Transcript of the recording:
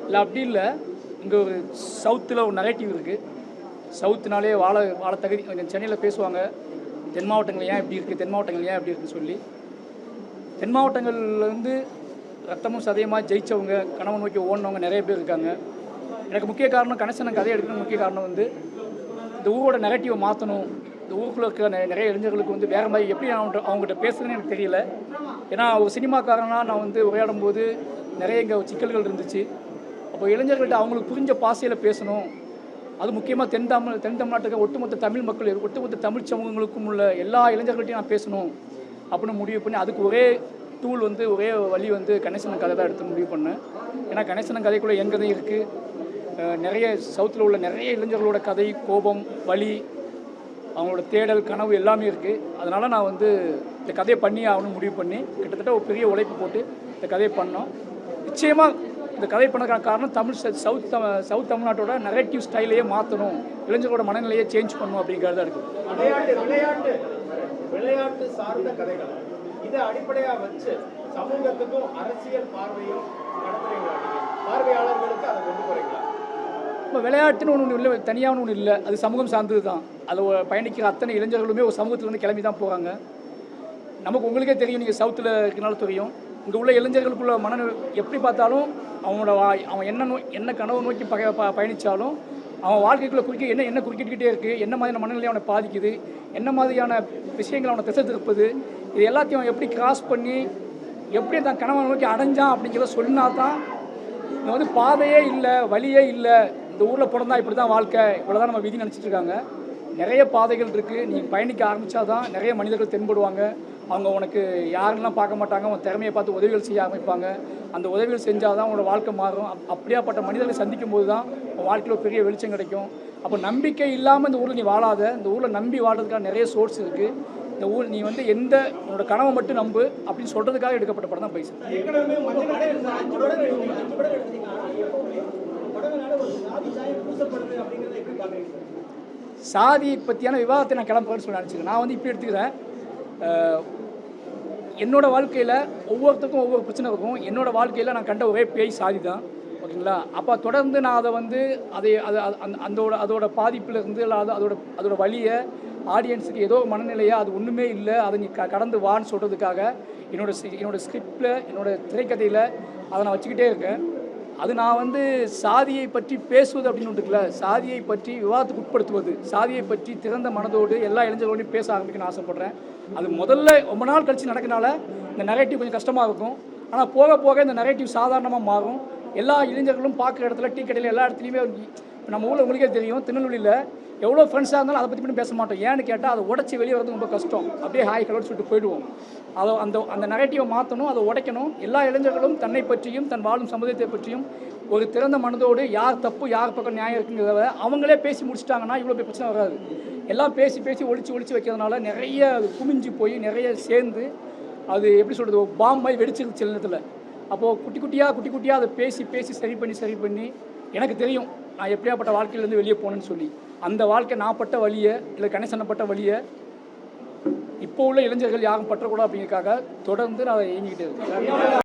இல்லை அப்படி இல்லை. இங்கே ஒரு சவுத்தில் ஒரு நெகட்டிவ் இருக்குது. சவுத்துனாலே வாழ தகுதி சென்னையில் பேசுவாங்க, தென் மாவட்டங்கள் ஏன் இப்படி இருக்குது, தென் மாவட்டங்கள் ஏன் இப்படி இருக்குன்னு சொல்லி. தென் மாவட்டங்களில் வந்து ரத்தமும் சதயமாக ஜெயித்தவங்க, கனவு நோக்கி ஓடினவங்க நிறைய பேர் இருக்காங்க. எனக்கு முக்கிய காரணம் கணேசன் கதை எடுக்கணும்னு முக்கிய காரணம் வந்து இந்த ஊரோட நெகட்டிவை மாற்றணும். இந்த ஊருக்குள்ள இருக்கிற நிறைய இளைஞர்களுக்கு வந்து வேறு மாதிரி எப்படி அவங்ககிட்ட பேசுறதுன்னு எனக்கு தெரியல. ஏன்னா ஒரு சினிமாக்காரனாக நான் வந்து உரையாடும் போது நிறைய இங்கே சிக்கல்கள் இருந்துச்சு. அப்போ இளைஞர்கள்ட்ட அவங்களுக்கு புரிஞ்ச பாசையில் பேசணும். அது முக்கியமாக தென் தமிழ்நாட்டுக்கு ஒட்டுமொத்த தமிழ் மக்கள், ஒட்டுமொத்த தமிழ் சமூகங்களுக்கும் உள்ள எல்லா இளைஞர்கள்ட்டையும் நான் பேசணும் அப்படின்னு முடிவு பண்ணி அதுக்கு ஒரே டூல் வந்து ஒரே வழி வந்து கணேசன் கதை தான் எடுத்து முடிவு பண்ணேன். ஏன்னா கணேசன் கதைக்குள்ளே என் கதை இருக்குது. நிறைய சவுத்தில் உள்ள நிறைய இளைஞர்களோட கதை, கோபம், வலி, அவங்களோட தேடல், கனவு எல்லாமே இருக்குது. அதனால் நான் வந்து இந்த கதையை பண்ணி ஆகணும்னு முடிவு பண்ணி கிட்டத்தட்ட ஒரு பெரிய உழைப்பு போட்டு இந்த கதையை பண்ணோம். நிச்சயமாக இந்த கதை பண்ணதுக்கான காரணம் சவுத் தமிழ்நாட்டோட நெகட்டிவ் ஸ்டைலையே மாற்றணும், இளைஞர்களோட மனநிலையை சேஞ்ச் பண்ணணும் அப்படிங்கிறதா இருக்குது. விளையாட்டு சார்ந்த கதைகள் இதை அடிப்படையாக வச்சு சமூகத்துக்கும் அரசியல் பார்வையும் பார்வையாளர்களுக்கு அதை கொண்டு போறீங்களா? இப்போ விளையாட்டுன்னு ஒன்று இல்லை, தனியான ஒன்று இல்லை, அது சமூகம் சார்ந்தது தான். அதில் பயணிக்கிற அத்தனை இளைஞர்களுமே ஒரு சமூகத்துலேருந்து கிளம்பி தான் போகிறாங்க. நமக்கு உங்களுக்கே தெரியும், நீங்கள் சவுத்தில் இருக்கனால தெரியும், இங்கே உள்ள இளைஞர்களுக்குள்ள எப்படி பார்த்தாலும் அவன் என்ன கனவு நோக்கி பயணித்தாலும் அவன் வாழ்க்கைக்குள்ளே என்ன குறுக்கிட்டுக்கிட்டே இருக்குது, என்ன மாதிரியான மனநிலை அவனை பாதிக்குது, என்ன மாதிரியான விஷயங்கள் அவனை திசை திருப்புது, இது எல்லாத்தையும் அவன் எப்படி கிராஸ் பண்ணி எப்படி தான் கனவை நோக்கி அடைஞ்சான் அப்படிங்கிறத சொன்னா தான். இங்கே வந்து பாதையே இல்லை, வழியே இல்லை, இந்த ஊரில் பிறந்தா இப்படி தான் வாழ்க்கை, இவ்வளோ தான் நம்ம விதி நினச்சிட்டு இருக்காங்க. நிறைய பாதைகள் இருக்குது. நீங்கள் பயணிக்க ஆரம்பித்தா தான் நிறைய மனிதர்கள் தென்படுவாங்க. அவங்க உனக்கு யாருன்னெலாம் பார்க்க மாட்டாங்க, உன் திறமையை பார்த்து உதவிகள் செய்ய ஆரம்பிப்பாங்க. அந்த உதவிகள் செஞ்சால் தான் உங்களோட வாழ்க்கை மாறும். அப்படியாப்பட்ட மனிதர்களை சந்திக்கும் போது தான் உன் வாழ்க்கையில் ஒரு பெரிய வெளிச்சம் கிடைக்கும். அப்போ நம்பிக்கை இல்லாமல் இந்த ஊரில் நீ வாழாத, இந்த ஊரில் நம்பி வாழ்றதுக்கான நிறைய சோர்ஸ் இருக்குது. இந்த ஊர் நீ வந்து உன்னோட கனவை மட்டும் நம்பு அப்படின்னு சொல்கிறதுக்காக எடுக்கப்பட்ட படம் தான் பைசா. சாதி பற்றியான விவாதத்தை நான் கிளம்புறேன்னு சொல்லி நினச்சிக்கிறேன். நான் வந்து இப்படி எடுத்துக்கிறேன். என்னோடய வாழ்க்கையில் ஒவ்வொருத்தருக்கும் ஒவ்வொரு பிரச்சனை இருக்கும். என்னோடய வாழ்க்கையில் நான் கண்ட ஒரே பேய் சாதி தான். ஓகேங்களா? அப்போ தொடர்ந்து நான் அதை வந்து அதோட பாதிப்பிலிருந்து இல்லை அதோட வழியை ஆடியன்ஸுக்கு ஏதோ மனநிலையை அது ஒன்றுமே இல்லை, அதை நீ கடந்து வான்னு சொல்கிறதுக்காக என்னோடய ஸ்கிரிப்டில், என்னோடய திரைக்கதையில் அதை நான் வச்சுக்கிட்டே இருக்கேன். அது நான் வந்து சாதியை பற்றி பேசுவது அப்படின்னு இருக்குல்ல, சாதியை பற்றி விவாதத்துக்கு உட்படுத்துவது, சாதியை பற்றி திறந்த மனதோடு எல்லா இளைஞர்களோடையும் பேச ஆரம்பிக்கணும்னு ஆசைப்பட்றேன். அது முதல்ல ரொம்ப நாள் கழித்து நடக்கனால இந்த நெகட்டிவ் கொஞ்சம் கஷ்டமாக இருக்கும். ஆனால் போக போக இந்த நெகட்டிவ் சாதாரணமாக மாறும். எல்லா இளைஞர்களும் பார்க்குற இடத்துல, டீ கடையில், எல்லா இடத்துலையுமே நம்ம ஊரில் உங்களுக்கே தெரியும், திருநெல்வேலியில் எவ்வளோ ஃப்ரெண்ட்ஸாக இருந்தாலும் அதை பற்றி மட்டும் பேச மாட்டோம். ஏன்னு கேட்டால் அதை உடச்சி வெளியே வரது ரொம்ப கஷ்டம். அப்படியே ஹாய் கலோடு சொல்லிட்டு போயிடுவோம். அந்த நெகட்டிவை மாற்றணும், அதை உடைக்கணும். எல்லா இளைஞர்களும் தன்னை பற்றியும் தன் வாழும் சமுதாயத்தை பற்றியும் ஒரு திறந்த மனதோடு யார் தப்பு யார் பக்கம் நியாயம் இருக்குங்கிறத அவங்களே பேசி முடிச்சிட்டாங்கன்னா இவ்வளோ பிரச்சனை வராது. எல்லாம் பேசி ஒழிச்சு வைக்கிறதுனால நிறைய குமிஞ்சு போய் நிறைய சேர்ந்து அது எப்படி சொல்கிறது, ஒரு பாம் மாதிரி வெடிச்சிருச்சு சில நேரத்தில். அப்போது குட்டி குட்டியாக அதை பேசி சரி பண்ணி எனக்கு தெரியும் நான் எப்படியாப்பட்ட வாழ்க்கையிலேருந்து வெளியே போனேன்னு சொல்லி. அந்த வாழ்க்கை நான் பட்ட வழியை இல்லை கணேசனப்பட்ட வழியை இப்போ உள்ள இளைஞர்கள் யாரும் பற்றக்கூடாது அப்படிங்கிறதுக்காக தொடர்ந்து நான் இயங்கிக்கிட்டே இருக்கேன்.